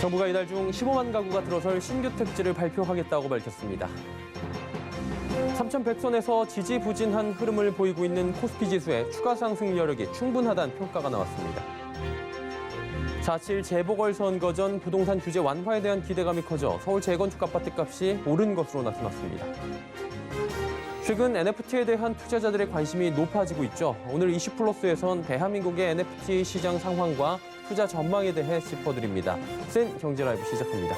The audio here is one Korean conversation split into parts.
정부가 이달 중 15만 가구가 들어설 신규 택지를 발표하겠다고 밝혔습니다. 3,100선에서 지지부진한 흐름을 보이고 있는 코스피 지수의 추가 상승 여력이 충분하다는 평가가 나왔습니다. 4.7 재보궐선거 전 부동산 규제 완화에 대한 기대감이 커져 서울 재건축 아파트 값이 오른 것으로 나타났습니다. 최근 NFT에 대한 투자자들의 관심이 높아지고 있죠. 오늘 이슈플러스에선 대한민국의 NFT 시장 상황과 투자 전망에 대해 짚어드립니다. 센 경제라이브 시작합니다.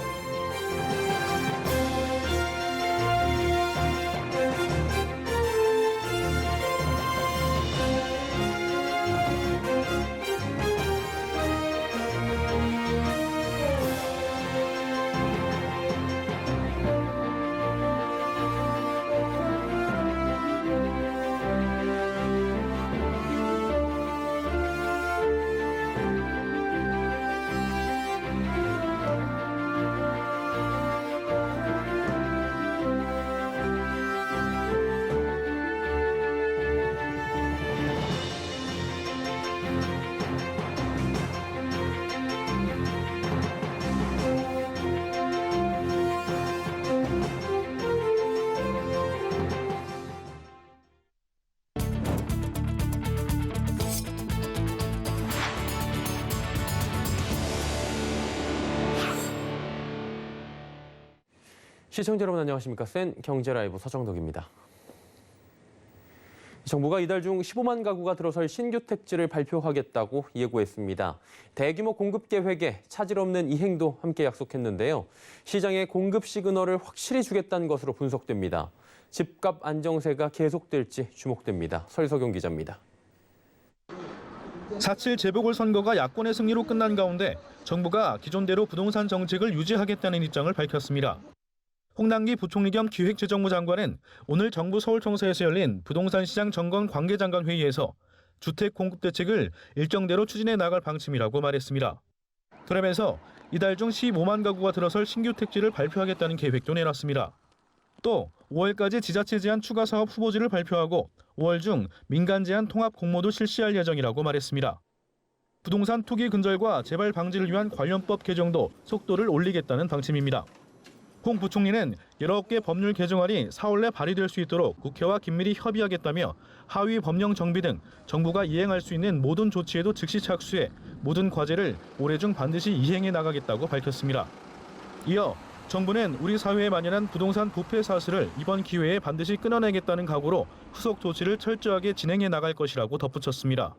시청자 여러분 안녕하십니까? 센 경제라이브 서정덕입니다. 정부가 이달 중 15만 가구가 들어설 신규 택지를 발표하겠다고 예고했습니다. 대규모 공급 계획에 차질 없는 이행도 함께 약속했는데요. 시장의 공급 시그널을 확실히 주겠다는 것으로 분석됩니다. 집값 안정세가 계속될지 주목됩니다. 설석용 기자입니다. 4.7 재보궐선거가 야권의 승리로 끝난 가운데 정부가 기존대로 부동산 정책을 유지하겠다는 입장을 밝혔습니다. 홍남기 부총리 겸 기획재정부 장관은 오늘 정부 서울청사에서 열린 부동산 시장 점검 관계장관 회의에서 주택 공급 대책을 일정대로 추진해 나갈 방침이라고 말했습니다. 그러면서 이달 중 15만 가구가 들어설 신규 택지를 발표하겠다는 계획도 내놨습니다. 또 5월까지 지자체 제한 추가 사업 후보지를 발표하고 5월 중 민간 제한 통합 공모도 실시할 예정이라고 말했습니다. 부동산 투기 근절과 재발 방지를 위한 관련법 개정도 속도를 올리겠다는 방침입니다. 홍 부총리는 19개 법률 개정안이 4월 내 발의될 수 있도록 국회와 긴밀히 협의하겠다며 하위 법령 정비 등 정부가 이행할 수 있는 모든 조치에도 즉시 착수해 모든 과제를 올해 중 반드시 이행해 나가겠다고 밝혔습니다. 이어 정부는 우리 사회에 만연한 부동산 부패 사슬을 이번 기회에 반드시 끊어내겠다는 각오로 후속 조치를 철저하게 진행해 나갈 것이라고 덧붙였습니다.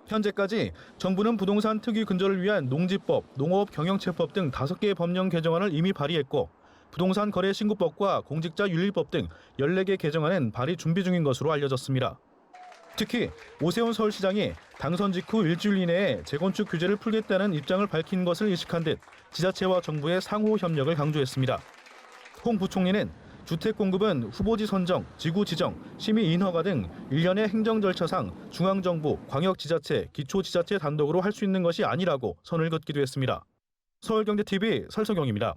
현재까지 정부는 부동산 투기 근절을 위한 농지법, 농업 경영체법 등 5개의 법령 개정안을 이미 발의했고 부동산 거래 신고법과 공직자 윤리법 등 14개 개정안은 발의 준비 중인 것으로 알려졌습니다. 특히 오세훈 서울시장이 당선 직후 일주일 이내에 재건축 규제를 풀겠다는 입장을 밝힌 것을 인식한 듯 지자체와 정부의 상호 협력을 강조했습니다. 홍 부총리는 주택 공급은 후보지 선정, 지구 지정, 심의 인허가 등 일련의 행정 절차상 중앙정부, 광역지자체, 기초지자체 단독으로 할 수 있는 것이 아니라고 선을 긋기도 했습니다. 서울경제TV 설석영입니다.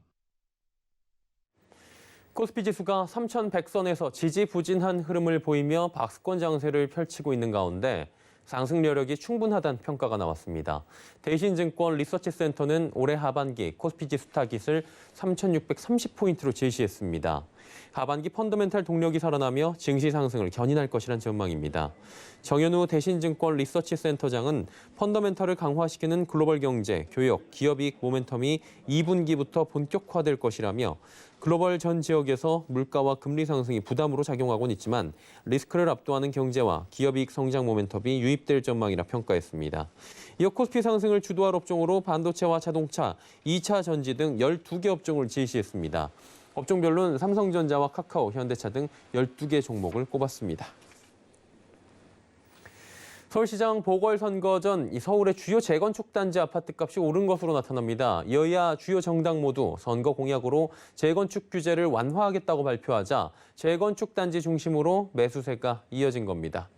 코스피 지수가 3,100선에서 지지부진한 흐름을 보이며 박스권 장세를 펼치고 있는 가운데 상승 여력이 충분하다는 평가가 나왔습니다. 대신증권 리서치센터는 올해 하반기 코스피 지수 타깃을 3,630포인트로 제시했습니다. 하반기 펀더멘탈 동력이 살아나며 증시 상승을 견인할 것이란 전망입니다. 정현우 대신증권 리서치센터장은 펀더멘탈을 강화시키는 글로벌 경제, 교역, 기업이익 모멘텀이 2분기부터 본격화될 것이라며 글로벌 전 지역에서 물가와 금리 상승이 부담으로 작용하고는 있지만 리스크를 압도하는 경제와 기업이익 성장 모멘텀이 유입될 전망이라 평가했습니다. 이어 코스피 상승을 주도할 업종으로 반도체와 자동차, 2차 전지 등 12개 업종을 제시했습니다. 업종별로는 삼성전자와 카카오, 현대차 등 12개 종목을 꼽았습니다. 서울시장 보궐선거 전 서울의 주요 재건축 단지 아파트값이 오른 것으로 나타납니다. 여야 주요 정당 모두 선거 공약으로 재건축 규제를 완화하겠다고 발표하자 재건축 단지 중심으로 매수세가 이어진 겁니다.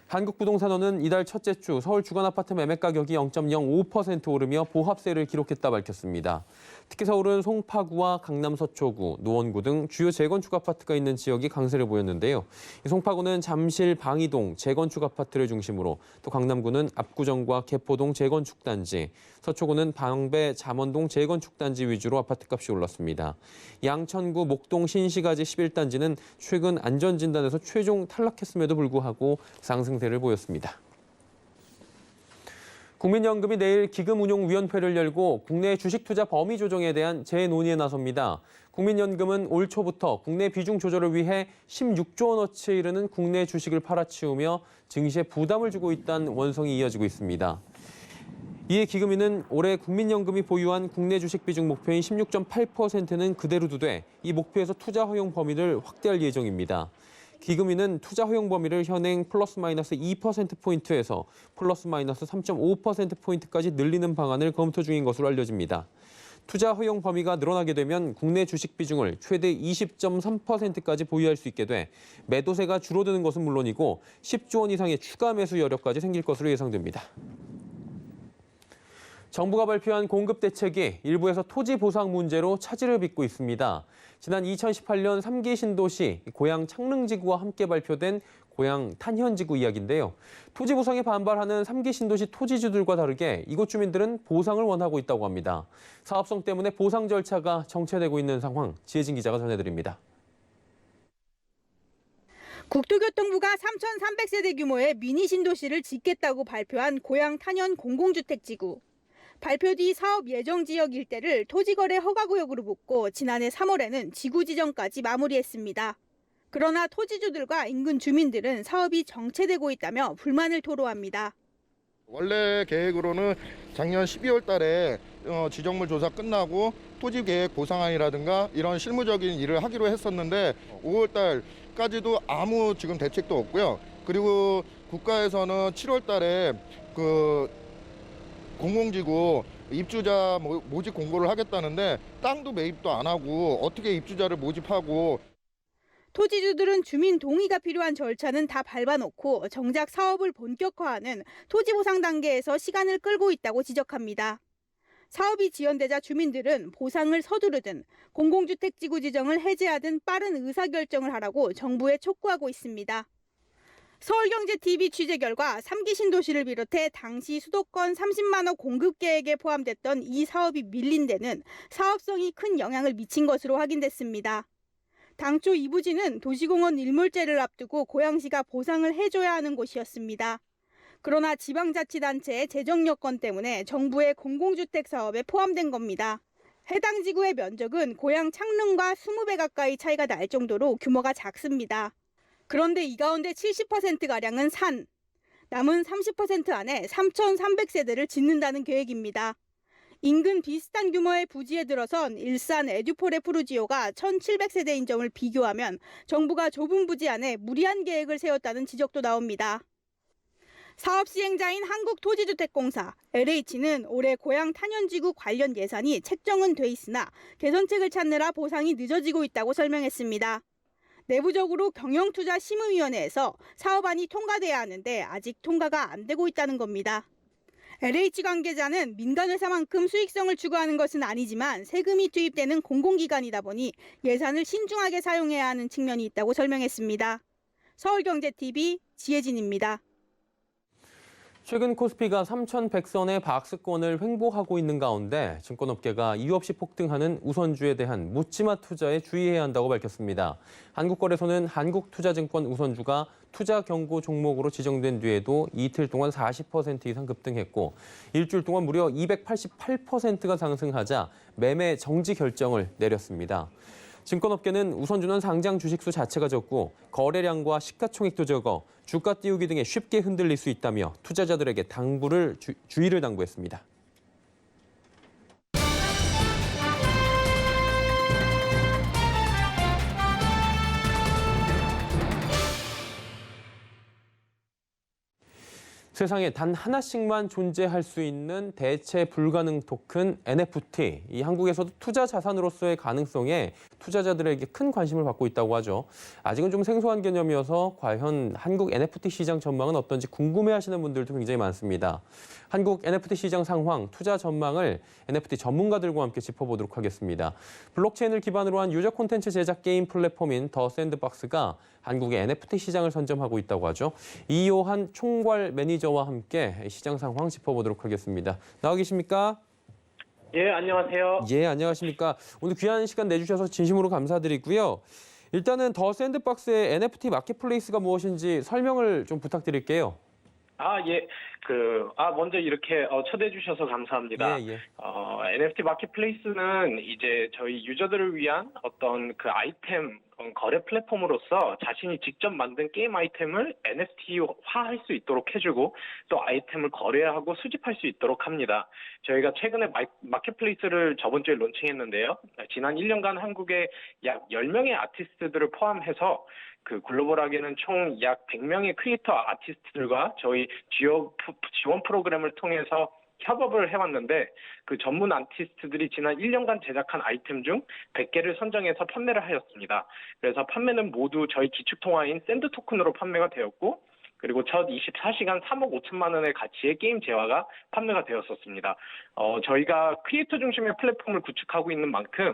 한국부동산원은 이달 첫째 주 서울 주거아파트 매매 가격이 0.05% 오르며 보합세를 기록했다 밝혔습니다. 특히 서울은 송파구와 강남 서초구, 노원구 등 주요 재건축 아파트가 있는 지역이 강세를 보였는데요. 송파구는 잠실, 방이동 재건축 아파트를 중심으로 또 강남구는 압구정과 개포동 재건축 단지, 서초구는 방배, 잠원동 재건축 단지 위주로 아파트값이 올랐습니다. 양천구 목동 신시가지 11단지는 최근 안전진단에서 최종 탈락했음에도 불구하고 상승세를 보였습니다. 국민연금이 내일 기금운용위원회를 열고 국내 주식 투자 범위 조정에 대한 재논의에 나섭니다. 국민연금은 올 초부터 국내 비중 조절을 위해 16조 원어치에 이르는 국내 주식을 팔아치우며 증시에 부담을 주고 있다는 원성이 이어지고 있습니다. 이에 기금위는 올해 국민연금이 보유한 국내 주식 비중 목표인 16.8%는 그대로 두되 이 목표에서 투자 허용 범위를 확대할 예정입니다. 기금위는 투자 허용 범위를 현행 플러스 마이너스 2%포인트에서 플러스 마이너스 3.5%포인트까지 늘리는 방안을 검토 중인 것으로 알려집니다. 투자 허용 범위가 늘어나게 되면 국내 주식 비중을 최대 20.3%까지 보유할 수 있게 돼 매도세가 줄어드는 것은 물론이고 10조 원 이상의 추가 매수 여력까지 생길 것으로 예상됩니다. 정부가 발표한 공급 대책이 일부에서 토지 보상 문제로 차질을 빚고 있습니다. 지난 2018년 3기 신도시 고양 창릉지구와 함께 발표된 고양 탄현지구 이야기인데요. 토지 보상에 반발하는 3기 신도시 토지주들과 다르게 이곳 주민들은 보상을 원하고 있다고 합니다. 사업성 때문에 보상 절차가 정체되고 있는 상황, 지혜진 기자가 전해드립니다. 국토교통부가 3,300세대 규모의 미니 신도시를 짓겠다고 발표한 고양 탄현 공공주택지구. 발표 뒤 사업 예정 지역 일대를 토지거래 허가구역으로 묶고 지난해 3월에는 지구 지정까지 마무리했습니다. 그러나 토지주들과 인근 주민들은 사업이 정체되고 있다며 불만을 토로합니다. 원래 계획으로는 작년 12월 달에 지정물 조사 끝나고 토지 계획 보상안이라든가 이런 실무적인 일을 하기로 했었는데 5월 달까지도 아무 지금 대책도 없고요. 그리고 국가에서는 7월 달에 공공지구 입주자 모집 공고를 하겠다는데 땅도 매입도 안 하고 어떻게 입주자를 모집하고. 토지주들은 주민 동의가 필요한 절차는 다 밟아놓고 정작 사업을 본격화하는 토지보상 단계에서 시간을 끌고 있다고 지적합니다. 사업이 지연되자 주민들은 보상을 서두르든 공공주택지구 지정을 해제하든 빠른 의사결정을 하라고 정부에 촉구하고 있습니다. 서울경제TV 취재 결과 3기 신도시를 비롯해 당시 수도권 30만 호 공급 계획에 포함됐던 이 사업이 밀린 데는 사업성이 큰 영향을 미친 것으로 확인됐습니다. 당초 이 부지는 도시공원 일몰제를 앞두고 고양시가 보상을 해줘야 하는 곳이었습니다. 그러나 지방자치단체의 재정 여건 때문에 정부의 공공주택 사업에 포함된 겁니다. 해당 지구의 면적은 고양 창릉과 20배 가까이 차이가 날 정도로 규모가 작습니다. 그런데 이 가운데 70%가량은 산, 남은 30% 안에 3,300세대를 짓는다는 계획입니다. 인근 비슷한 규모의 부지에 들어선 일산 에듀폴의 푸르지오가 1,700세대인 점을 비교하면 정부가 좁은 부지 안에 무리한 계획을 세웠다는 지적도 나옵니다. 사업 시행자인 한국토지주택공사, LH는 올해 고양 탄현지구 관련 예산이 책정은 돼 있으나 개선책을 찾느라 보상이 늦어지고 있다고 설명했습니다. 내부적으로 경영투자심의위원회에서 사업안이 통과돼야 하는데 아직 통과가 안 되고 있다는 겁니다. LH 관계자는 민간회사만큼 수익성을 추구하는 것은 아니지만 세금이 투입되는 공공기관이다 보니 예산을 신중하게 사용해야 하는 측면이 있다고 설명했습니다. 서울경제TV 지혜진입니다. 최근 코스피가 3,100선의 박스권을 횡보하고 있는 가운데 증권업계가 이유 없이 폭등하는 우선주에 대한 묻지마 투자에 주의해야 한다고 밝혔습니다. 한국거래소는 한국투자증권 우선주가 투자 경고 종목으로 지정된 뒤에도 이틀 동안 40% 이상 급등했고 일주일 동안 무려 288%가 상승하자 매매 정지 결정을 내렸습니다. 증권업계는 우선주는 상장 주식수 자체가 적고 거래량과 시가총액도 적어 주가 띄우기 등에 쉽게 흔들릴 수 있다며 투자자들에게 주의를 당부했습니다. 세상에 단 하나씩만 존재할 수 있는 대체 불가능 토큰 NFT. 이 한국에서도 투자 자산으로서의 가능성에 투자자들에게 큰 관심을 받고 있다고 하죠. 아직은 좀 생소한 개념이어서 과연 한국 NFT 시장 전망은 어떤지 궁금해하시는 분들도 굉장히 많습니다. 한국 NFT 시장 상황, 투자 전망을 NFT 전문가들과 함께 짚어보도록 하겠습니다. 블록체인을 기반으로 한 유저 콘텐츠 제작 게임 플랫폼인 더 샌드박스가 한국의 NFT 시장을 선점하고 있다고 하죠. 이요한 총괄 매니저와 함께 시장 상황 짚어보도록 하겠습니다. 나와 계십니까? 예, 안녕하세요. 예, 안녕하십니까. 오늘 귀한 시간 내주셔서 진심으로 감사드리고요. 일단은 더 샌드박스의 NFT 마켓플레이스가 무엇인지 설명을 좀 부탁드릴게요. 예. 먼저 이렇게 초대해 주셔서 감사합니다. 예. NFT 마켓플레이스는 이제 저희 유저들을 위한 어떤 그 아이템 거래 플랫폼으로서 자신이 직접 만든 게임 아이템을 NFT화할 수 있도록 해주고 또 아이템을 거래하고 수집할 수 있도록 합니다. 저희가 최근에 마켓플레이스를 저번 주에 론칭했는데요. 지난 1년간 한국에 약 10명의 아티스트들을 포함해서 그 글로벌하게는 총 약 100명의 크리에이터 아티스트들과 저희 지원 프로그램을 통해서 협업을 해왔는데 그 전문 아티스트들이 지난 1년간 제작한 아이템 중 100개를 선정해서 판매를 하였습니다. 그래서 판매는 모두 저희 기축통화인 샌드 토큰으로 판매가 되었고 그리고 첫 24시간 3억 5천만 원의 가치의 게임 재화가 판매가 되었었습니다. 저희가 크리에이터 중심의 플랫폼을 구축하고 있는 만큼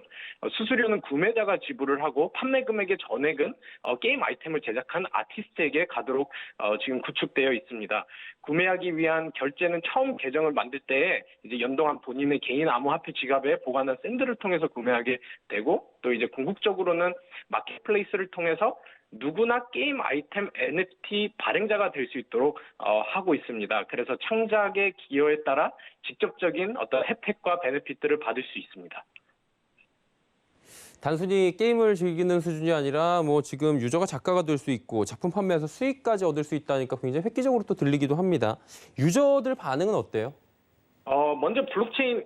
수수료는 구매자가 지불을 하고 판매 금액의 전액은 게임 아이템을 제작한 아티스트에게 가도록 지금 구축되어 있습니다. 구매하기 위한 결제는 처음 계정을 만들 때에 이제 연동한 본인의 개인 암호화폐 지갑에 보관한 샌드를 통해서 구매하게 되고 또 이제 궁극적으로는 마켓플레이스를 통해서 누구나 게임 아이템 NFT 발행자가 될 수 있도록 하고 있습니다. 그래서 창작의 기여에 따라 직접적인 어떤 혜택과 베네핏들을 받을 수 있습니다. 단순히 게임을 즐기는 수준이 아니라 뭐 지금 유저가 작가가 될 수 있고 작품 판매에서 수익까지 얻을 수 있다니까 굉장히 획기적으로 또 들리기도 합니다. 유저들 반응은 어때요? 먼저 블록체인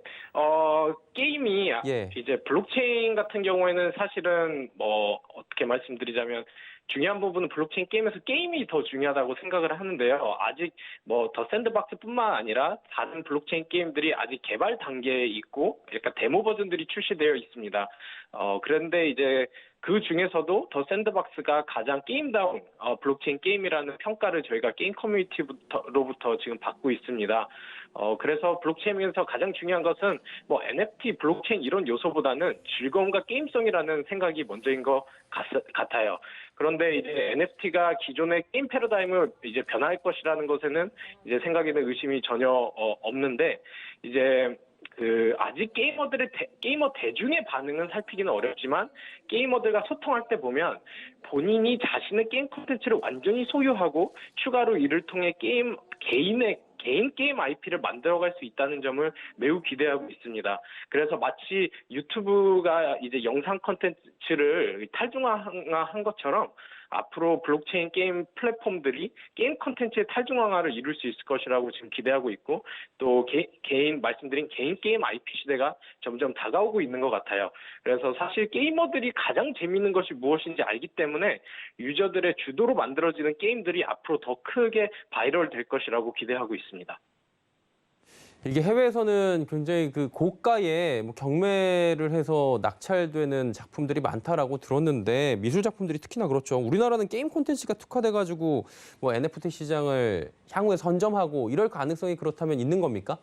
게임이 예. 이제 블록체인 같은 경우에는 사실은 뭐 어떻게 말씀드리자면 중요한 부분은 블록체인 게임에서 게임이 더 중요하다고 생각을 하는데요. 아직 뭐 더 샌드박스뿐만 아니라 다른 블록체인 게임들이 아직 개발 단계에 있고 약간 데모 버전들이 출시되어 있습니다. 그런데 이제 그 중에서도 더 샌드박스가 가장 게임다운 블록체인 게임이라는 평가를 저희가 게임 커뮤니티로부터 지금 받고 있습니다. 그래서 블록체인에서 가장 중요한 것은 뭐 NFT, 블록체인 이런 요소보다는 즐거움과 게임성이라는 생각이 먼저인 것 같아요. 그런데 이제 NFT가 기존의 게임 패러다임을 이제 변화할 것이라는 것에는 이제 생각에는 의심이 전혀 없는데 이제 아직 게이머 대중의 반응은 살피기는 어렵지만 게이머들과 소통할 때 보면 본인이 자신의 게임 콘텐츠를 완전히 소유하고 추가로 이를 통해 개인 게임 IP를 만들어갈 수 있다는 점을 매우 기대하고 있습니다. 그래서 마치 유튜브가 이제 영상 콘텐츠를 탈중화한 것처럼 앞으로 블록체인 게임 플랫폼들이 게임 콘텐츠의 탈중앙화를 이룰 수 있을 것이라고 지금 기대하고 있고 또 말씀드린 개인 게임 IP 시대가 점점 다가오고 있는 것 같아요. 그래서 사실 게이머들이 가장 재미있는 것이 무엇인지 알기 때문에 유저들의 주도로 만들어지는 게임들이 앞으로 더 크게 바이럴 될 것이라고 기대하고 있습니다. 이게 해외에서는 굉장히 그 고가의 뭐 경매를 해서 낙찰되는 작품들이 많다라고 들었는데 미술 작품들이 특히나 그렇죠. 우리나라는 게임 콘텐츠가 특화돼가지고 뭐 NFT 시장을 향후에 선점하고 이럴 가능성이 그렇다면 있는 겁니까?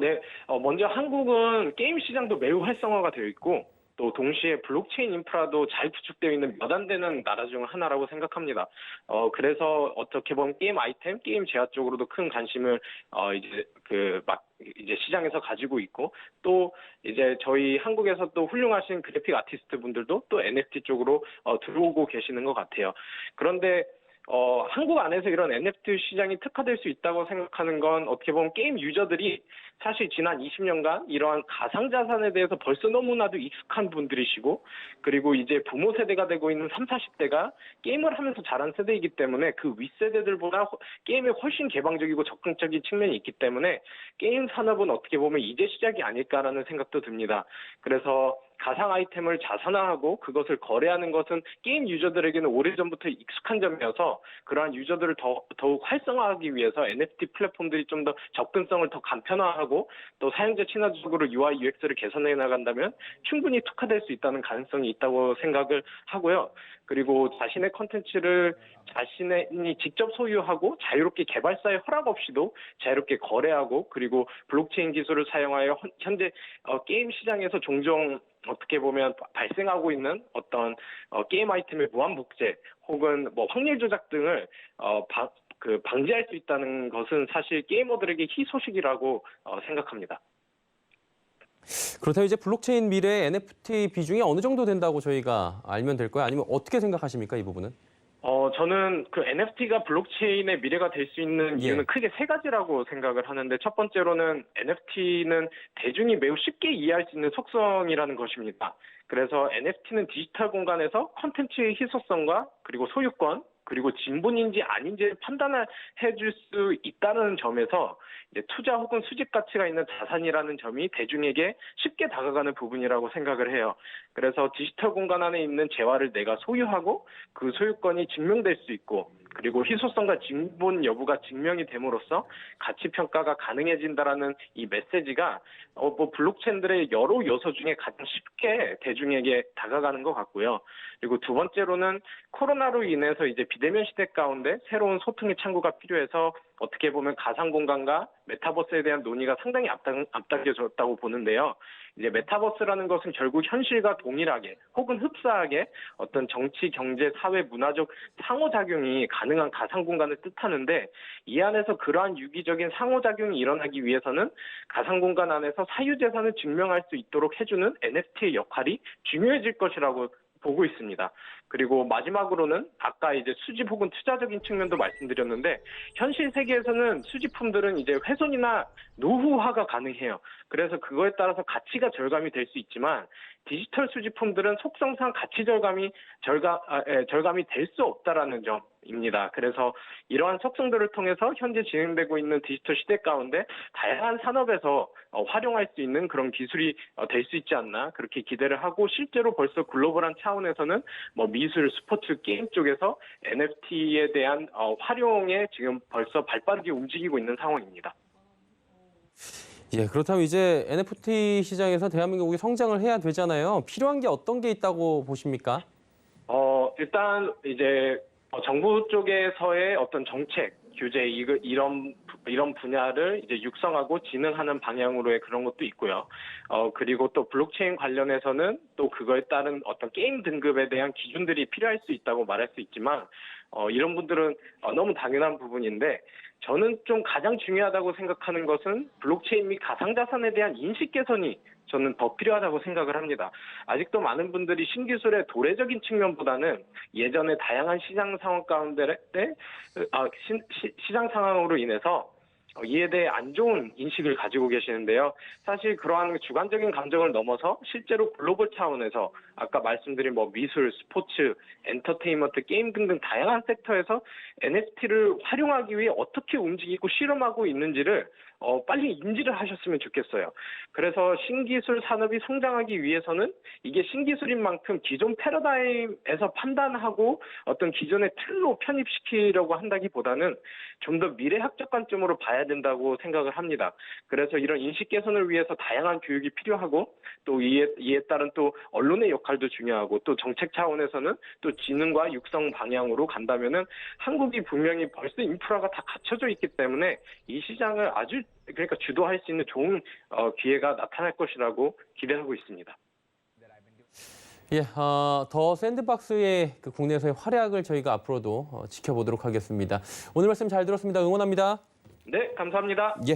네. 먼저 한국은 게임 시장도 매우 활성화가 되어 있고 또 동시에 블록체인 인프라도 잘 구축되어 있는 몇 안 되는 나라 중 하나라고 생각합니다. 그래서 어떻게 보면 게임 아이템, 게임 제화 쪽으로도 큰 관심을 이제 시장에서 가지고 있고 또 이제 저희 한국에서 또 훌륭하신 그래픽 아티스트 분들도 또 NFT 쪽으로 들어오고 계시는 것 같아요. 그런데 한국 안에서 이런 NFT 시장이 특화될 수 있다고 생각하는 건 어떻게 보면 게임 유저들이 사실 지난 20년간 이러한 가상자산에 대해서 벌써 너무나도 익숙한 분들이시고 그리고 이제 부모 세대가 되고 있는 30, 40대가 게임을 하면서 자란 세대이기 때문에 그 윗세대들보다 게임에 훨씬 개방적이고 적극적인 측면이 있기 때문에 게임 산업은 어떻게 보면 이제 시작이 아닐까라는 생각도 듭니다. 그래서 가상 아이템을 자산화하고 그것을 거래하는 것은 게임 유저들에게는 오래전부터 익숙한 점이어서 그러한 유저들을 더욱 활성화하기 위해서 NFT 플랫폼들이 좀 더 접근성을 더 간편화하고 또 사용자 친화적으로 UI, UX를 개선해 나간다면 충분히 특화될 수 있다는 가능성이 있다고 생각을 하고요. 그리고 자신의 컨텐츠를 자신이 직접 소유하고 자유롭게 개발사의 허락 없이도 자유롭게 거래하고 그리고 블록체인 기술을 사용하여 현재 게임 시장에서 종종 어떻게 보면 발생하고 있는 어떤 게임 아이템의 무한 복제 혹은 뭐 확률 조작 등을 방지할 수 있다는 것은 사실 게이머들에게 희소식이라고 생각합니다. 그렇다면 이제 블록체인 미래의 NFT 비중이 어느 정도 된다고 저희가 알면 될까요? 아니면 어떻게 생각하십니까, 이 부분은? 저는 그 NFT가 블록체인의 미래가 될 수 있는 이유는 예. 크게 세 가지라고 생각을 하는데 첫 번째로는 NFT는 대중이 매우 쉽게 이해할 수 있는 속성이라는 것입니다. 그래서 NFT는 디지털 공간에서 콘텐츠의 희소성과 그리고 소유권 그리고 진본인지 아닌지를 판단을 해줄 수 있다는 점에서 이제 투자 혹은 수집 가치가 있는 자산이라는 점이 대중에게 쉽게 다가가는 부분이라고 생각을 해요. 그래서 디지털 공간 안에 있는 재화를 내가 소유하고 그 소유권이 증명될 수 있고 그리고 희소성과 진본 여부가 증명이 됨으로써 가치 평가가 가능해진다라는 이 메시지가 블록체인들의 여러 요소 중에 가장 쉽게 대중에게 다가가는 것 같고요. 그리고 두 번째로는 코로나로 인해서 이제 비대면 시대 가운데 새로운 소통의 창구가 필요해서 어떻게 보면 가상 공간과 메타버스에 대한 논의가 상당히 앞당겨졌다고 보는데요. 이제 메타버스라는 것은 결국 현실과 동일하게 혹은 흡사하게 어떤 정치, 경제, 사회, 문화적 상호작용이 가능한 가상 공간을 뜻하는데 이 안에서 그러한 유기적인 상호작용이 일어나기 위해서는 가상 공간 안에서 사유재산을 증명할 수 있도록 해주는 NFT의 역할이 중요해질 것이라고 보고 있습니다. 그리고 마지막으로는 아까 이제 수집 혹은 투자적인 측면도 말씀드렸는데 현실 세계에서는 수집품들은 이제 훼손이나 노후화가 가능해요. 그래서 그거에 따라서 가치가 절감이 될 수 있지만 디지털 수집품들은 속성상 가치 절감이 될 수 없다라는 점입니다. 그래서 이러한 속성들을 통해서 현재 진행되고 있는 디지털 시대 가운데 다양한 산업에서 활용할 수 있는 그런 기술이 될 수 있지 않나 그렇게 기대를 하고 실제로 벌써 글로벌한 차원에서는 뭐 미술, 스포츠, 게임 쪽에서 NFT에 대한 활용에 지금 벌써 발빠르게 움직이고 있는 상황입니다. 예, 그렇다면 이제 NFT 시장에서 대한민국이 성장을 해야 되잖아요. 필요한 게 어떤 게 있다고 보십니까? 일단 이제 정부 쪽에서의 어떤 정책, 규제 이런 분야를 이제 육성하고 진흥하는 방향으로의 그런 것도 있고요. 그리고 또 블록체인 관련해서는 또 그거에 따른 어떤 게임 등급에 대한 기준들이 필요할 수 있다고 말할 수 있지만 이런 분들은 너무 당연한 부분인데 저는 좀 가장 중요하다고 생각하는 것은 블록체인 및 가상자산에 대한 인식 개선이 저는 더 필요하다고 생각을 합니다. 아직도 많은 분들이 신기술의 도래적인 측면보다는 예전에 다양한 시장 상황 가운데 시장 상황으로 인해서 이에 대해 안 좋은 인식을 가지고 계시는데요. 사실 그러한 주관적인 감정을 넘어서 실제로 글로벌 차원에서 아까 말씀드린 뭐 미술, 스포츠, 엔터테인먼트, 게임 등등 다양한 섹터에서 NFT를 활용하기 위해 어떻게 움직이고 실험하고 있는지를 빨리 인지를 하셨으면 좋겠어요. 그래서 신기술 산업이 성장하기 위해서는 이게 신기술인 만큼 기존 패러다임에서 판단하고 어떤 기존의 틀로 편입시키려고 한다기보다는 좀 더 미래학적 관점으로 봐야 된다고 생각을 합니다. 그래서 이런 인식 개선을 위해서 다양한 교육이 필요하고 또 이에 따른 또 언론의 역할도 중요하고 또 정책 차원에서는 또 지능과 육성 방향으로 간다면은 한국이 분명히 벌써 인프라가 다 갖춰져 있기 때문에 이 시장을 아주 그러니까 주도할 수 있는 좋은 기회가 나타날 것이라고 기대하고 있습니다. 예, 더 샌드박스의 그 국내에서의 활약을 저희가 앞으로도 지켜보도록 하겠습니다. 오늘 말씀 잘 들었습니다. 응원합니다. 네, 감사합니다. 예,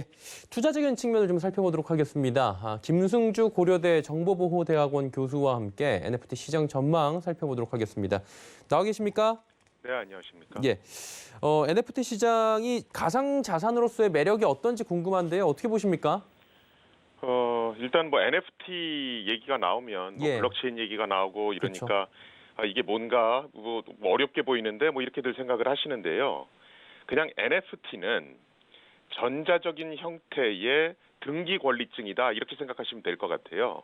투자적인 측면을 좀 살펴보도록 하겠습니다. 김승주 고려대 정보보호대학원 교수와 함께 NFT 시장 전망 살펴보도록 하겠습니다. 나와 계십니까? 네, 안녕하십니까? 예, NFT 시장이 가상 자산으로서의 매력이 어떤지 궁금한데요. 어떻게 보십니까? 일단 뭐 NFT 얘기가 나오면 뭐 예. 블록체인 얘기가 나오고 이러니까 이게 뭔가 뭐 어렵게 보이는데 뭐 이렇게들 생각을 하시는데요. 그냥 NFT는 전자적인 형태의 등기 권리증이다 이렇게 생각하시면 될 것 같아요.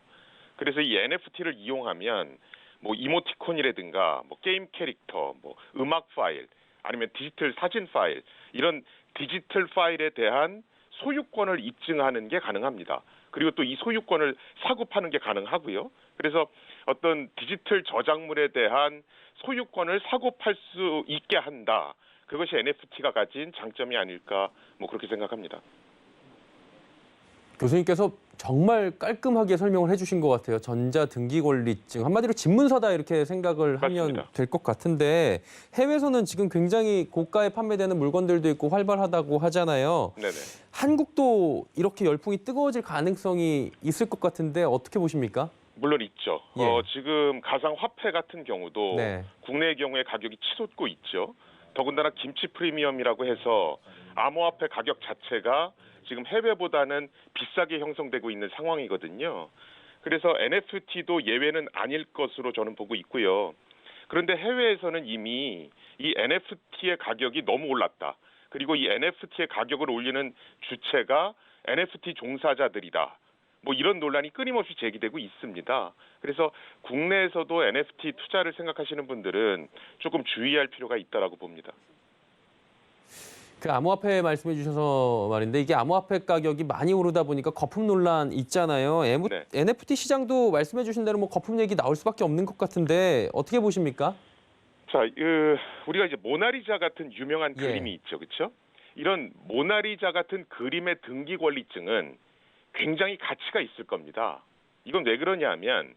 그래서 이 NFT를 이용하면 뭐 이모티콘이라든가 뭐 게임 캐릭터, 뭐 음악 파일, 아니면 디지털 사진 파일, 이런 디지털 파일에 대한 소유권을 입증하는 게 가능합니다. 그리고 또 이 소유권을 사고 파는 게 가능하고요. 그래서 어떤 디지털 저작물에 대한 소유권을 사고 팔 수 있게 한다. 그것이 NFT가 가진 장점이 아닐까, 뭐 그렇게 생각합니다. 교수님께서 정말 깔끔하게 설명을 해주신 것 같아요. 전자등기권리증. 한마디로 집문서다 이렇게 생각을 하면 맞습니다. 될 것 같은데 해외에서는 지금 굉장히 고가에 판매되는 물건들도 있고 활발하다고 하잖아요. 네네. 한국도 이렇게 열풍이 뜨거워질 가능성이 있을 것 같은데 어떻게 보십니까? 물론 있죠. 예. 지금 가상화폐 같은 경우도 네. 국내의 경우에 가격이 치솟고 있죠. 더군다나 김치 프리미엄이라고 해서 암호화폐 가격 자체가 지금 해외보다는 비싸게 형성되고 있는 상황이거든요. 그래서 NFT도 예외는 아닐 것으로 저는 보고 있고요. 그런데 해외에서는 이미 이 NFT의 가격이 너무 올랐다. 그리고 이 NFT의 가격을 올리는 주체가 NFT 종사자들이다. 뭐 이런 논란이 끊임없이 제기되고 있습니다. 그래서 국내에서도 NFT 투자를 생각하시는 분들은 조금 주의할 필요가 있다라고 봅니다. 그 암호화폐 말씀해 주셔서 말인데 이게 암호화폐 가격이 많이 오르다 보니까 거품 논란 있잖아요. 네. NFT 시장도 말씀해 주신 대로 뭐 거품 얘기 나올 수밖에 없는 것 같은데 어떻게 보십니까? 자, 우리가 이제 모나리자 같은 유명한 예. 그림이 있죠, 그렇죠? 이런 모나리자 같은 그림의 등기 권리증은 굉장히 가치가 있을 겁니다. 이건 왜 그러냐면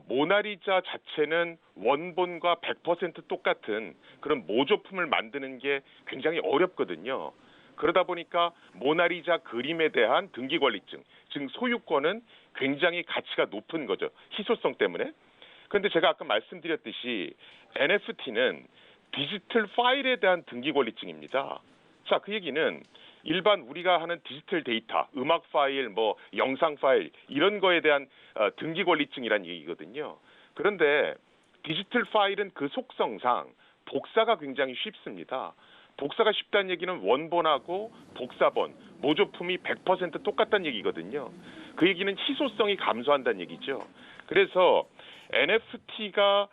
모나리자 자체는 원본과 100% 똑같은 그런 모조품을 만드는 게 굉장히 어렵거든요. 그러다 보니까 모나리자 그림에 대한 등기 권리증, 즉 소유권은 굉장히 가치가 높은 거죠. 희소성 때문에. 그런데 제가 아까 말씀드렸듯이 NFT는 디지털 파일에 대한 등기 권리증입니다. 자, 그 얘기는 일반 우리가 하는 디지털 데이터, 음악 파일, 뭐 영상 파일 이런 거에 대한 등기 권리증이란 얘기거든요. 그런데 디지털 파일은 그 속성상 복사가 굉장히 쉽습니다. 복사가 쉽다는 얘기는 원본하고 복사본, 모조품이 100% 똑같다는 얘기거든요. 그 얘기는 희소성이 감소한다는 얘기죠. 그래서 NFT가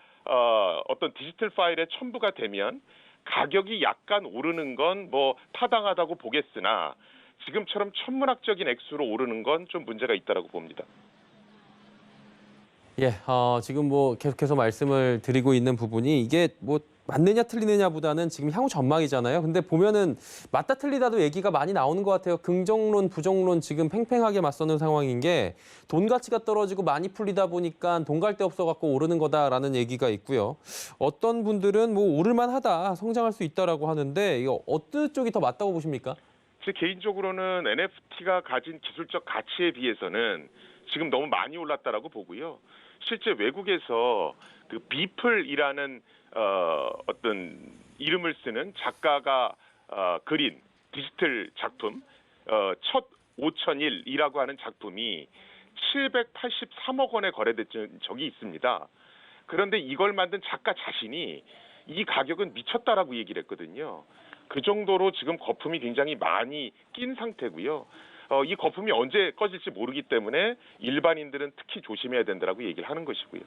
어떤 디지털 파일의 첨부가 되면 가격이 약간 오르는 건 뭐 타당하다고 보겠으나 지금처럼 천문학적인 액수로 오르는 건 좀 문제가 있다라고 봅니다. 예, 지금 뭐 계속해서 말씀을 드리고 있는 부분이 이게 뭐 맞느냐 틀리느냐보다는 지금 향후 전망이잖아요. 근데 보면은 맞다 틀리다도 얘기가 많이 나오는 것 같아요. 긍정론, 부정론 지금 팽팽하게 맞서는 상황인 게 돈 가치가 떨어지고 많이 풀리다 보니까 돈 갈 데 없어갖고 오르는 거다라는 얘기가 있고요. 어떤 분들은 뭐 오를만하다, 성장할 수 있다라고 하는데 이거 어느 쪽이 더 맞다고 보십니까? 제 개인적으로는 NFT가 가진 기술적 가치에 비해서는 지금 너무 많이 올랐다라고 보고요. 실제 외국에서 그 비플이라는 어떤 이름을 쓰는 작가가 그린 디지털 작품 첫 5001이라고 하는 작품이 783억 원에 거래됐던 적이 있습니다. 그런데 이걸 만든 작가 자신이 이 가격은 미쳤다라고 얘기를 했거든요. 그 정도로 지금 거품이 굉장히 많이 낀 상태고요. 이 거품이 언제 꺼질지 모르기 때문에 일반인들은 특히 조심해야 된다라고 얘기를 하는 것이고요.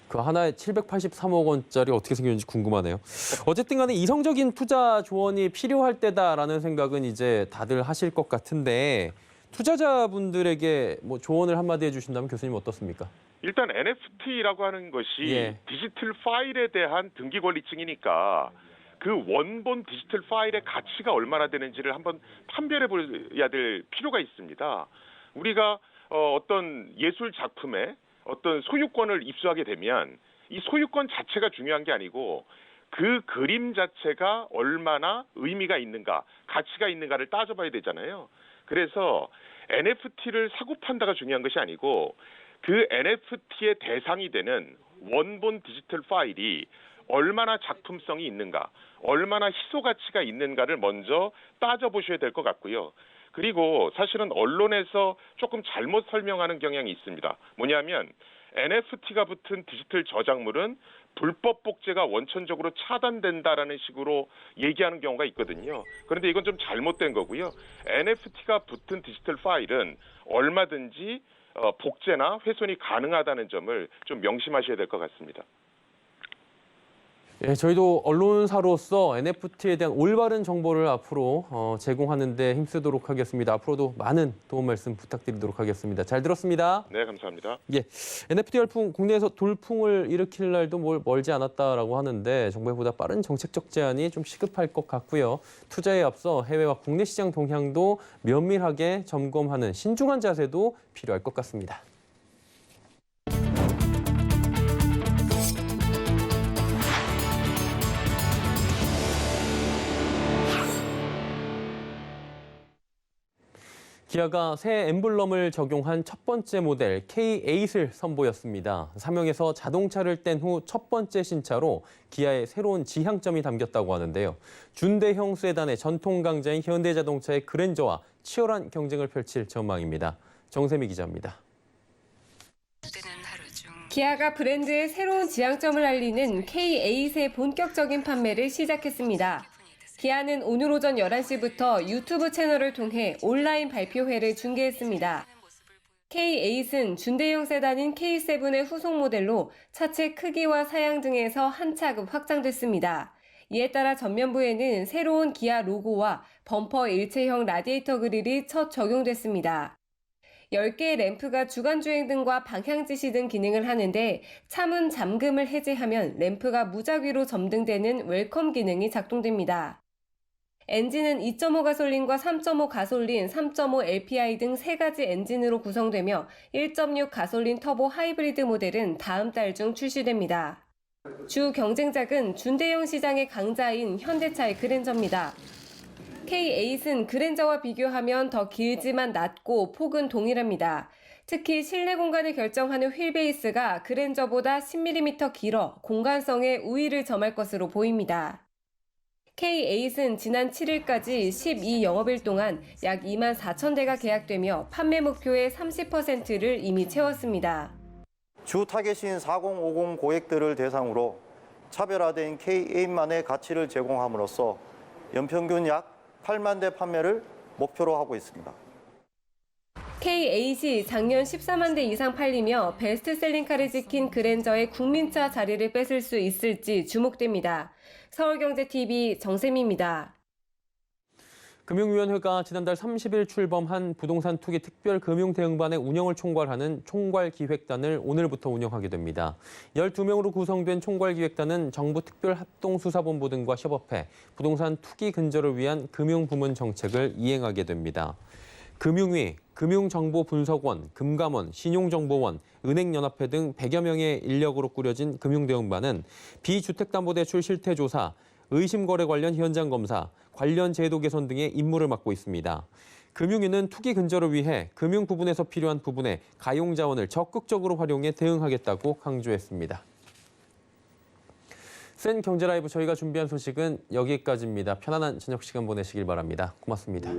그 하나에 783억 원짜리 어떻게 생겼는지 궁금하네요. 어쨌든 간에 이성적인 투자 조언이 필요할 때다라는 생각은 이제 다들 하실 것 같은데 투자자분들에게 뭐 조언을 한마디 해주신다면 교수님 어떻습니까? 일단 NFT라고 하는 것이 예. 디지털 파일에 대한 등기 권리증이니까 그 원본 디지털 파일의 가치가 얼마나 되는지를 한번 판별해 봐야 될 필요가 있습니다. 우리가 어떤 예술 작품에 어떤 소유권을 입수하게 되면 이 소유권 자체가 중요한 게 아니고 그 그림 자체가 얼마나 의미가 있는가, 가치가 있는가를 따져봐야 되잖아요. 그래서 NFT를 사고 판다가 중요한 것이 아니고 그 NFT의 대상이 되는 원본 디지털 파일이 얼마나 작품성이 있는가, 얼마나 희소 가치가 있는가를 먼저 따져보셔야 될 것 같고요. 그리고 사실은 언론에서 조금 잘못 설명하는 경향이 있습니다. 뭐냐면 NFT가 붙은 디지털 저작물은 불법 복제가 원천적으로 차단된다라는 식으로 얘기하는 경우가 있거든요. 그런데 이건 좀 잘못된 거고요. NFT가 붙은 디지털 파일은 얼마든지 복제나 훼손이 가능하다는 점을 좀 명심하셔야 될 것 같습니다. 예, 저희도 언론사로서 NFT에 대한 올바른 정보를 앞으로 제공하는 데 힘쓰도록 하겠습니다. 앞으로도 많은 도움 말씀 부탁드리도록 하겠습니다. 잘 들었습니다. 네, 감사합니다. 예, NFT 열풍 국내에서 돌풍을 일으킬 날도 멀지 않았다라고 하는데 정부보다 빠른 정책적 제안이 좀 시급할 것 같고요. 투자에 앞서 해외와 국내 시장 동향도 면밀하게 점검하는 신중한 자세도 필요할 것 같습니다. 기아가 새 엠블럼을 적용한 첫 번째 모델 K8을 선보였습니다. 삼형에서 자동차를 뗀 후 첫 번째 신차로 기아의 새로운 지향점이 담겼다고 하는데요. 준대형 세단의 전통 강자인 현대자동차의 그랜저와 치열한 경쟁을 펼칠 전망입니다. 정세미 기자입니다. 기아가 브랜드의 새로운 지향점을 알리는 K8의 본격적인 판매를 시작했습니다. 기아는 오늘 오전 11시부터 유튜브 채널을 통해 온라인 발표회를 중계했습니다. K8은 준대형 세단인 K7의 후속 모델로 차체 크기와 사양 등에서 한 차급 확장됐습니다. 이에 따라 전면부에는 새로운 기아 로고와 범퍼 일체형 라디에이터 그릴이 첫 적용됐습니다. 10개의 램프가 주간주행 등과 방향 지시 등 기능을 하는데 차문 잠금을 해제하면 램프가 무작위로 점등되는 웰컴 기능이 작동됩니다. 엔진은 2.5 가솔린과 3.5 가솔린, 3.5 LPI 등 3가지 엔진으로 구성되며 1.6 가솔린 터보 하이브리드 모델은 다음 달 중 출시됩니다. 주 경쟁작은 준대형 시장의 강자인 현대차의 그랜저입니다. K8은 그랜저와 비교하면 더 길지만 낮고 폭은 동일합니다. 특히 실내 공간을 결정하는 휠베이스가 그랜저보다 10mm 길어 공간성에 우위를 점할 것으로 보입니다. K8은 지난 7일까지 12영업일 동안 약 2만 4천 대가 계약되며 판매 목표의 30%를 이미 채웠습니다. 주 타겟인 4050 고객들을 대상으로 차별화된 K8만의 가치를 제공함으로써 연평균 약 8만 대 판매를 목표로 하고 있습니다. K8이 작년 14만 대 이상 팔리며 베스트셀링카를 지킨 그랜저의 국민차 자리를 뺏을 수 있을지 주목됩니다. 서울경제TV 정세미입니다. 금융위원회가 지난달 30일 출범한 부동산 투기 특별금융대응반의 운영을 총괄하는 총괄기획단을 오늘부터 운영하게 됩니다. 12명으로 구성된 총괄기획단은 정부 특별합동수사본부 등과 협업해 부동산 투기 근절을 위한 금융부문 정책을 이행하게 됩니다. 금융위, 금융정보분석원, 금감원, 신용정보원, 은행연합회 등 100여 명의 인력으로 꾸려진 금융대응반은 비주택담보대출 실태조사, 의심거래 관련 현장 검사, 관련 제도 개선 등의 임무를 맡고 있습니다. 금융위는 투기 근절을 위해 금융 부분에서 필요한 부분에 가용 자원을 적극적으로 활용해 대응하겠다고 강조했습니다. 센 경제라이브 저희가 준비한 소식은 여기까지입니다. 편안한 저녁 시간 보내시길 바랍니다. 고맙습니다.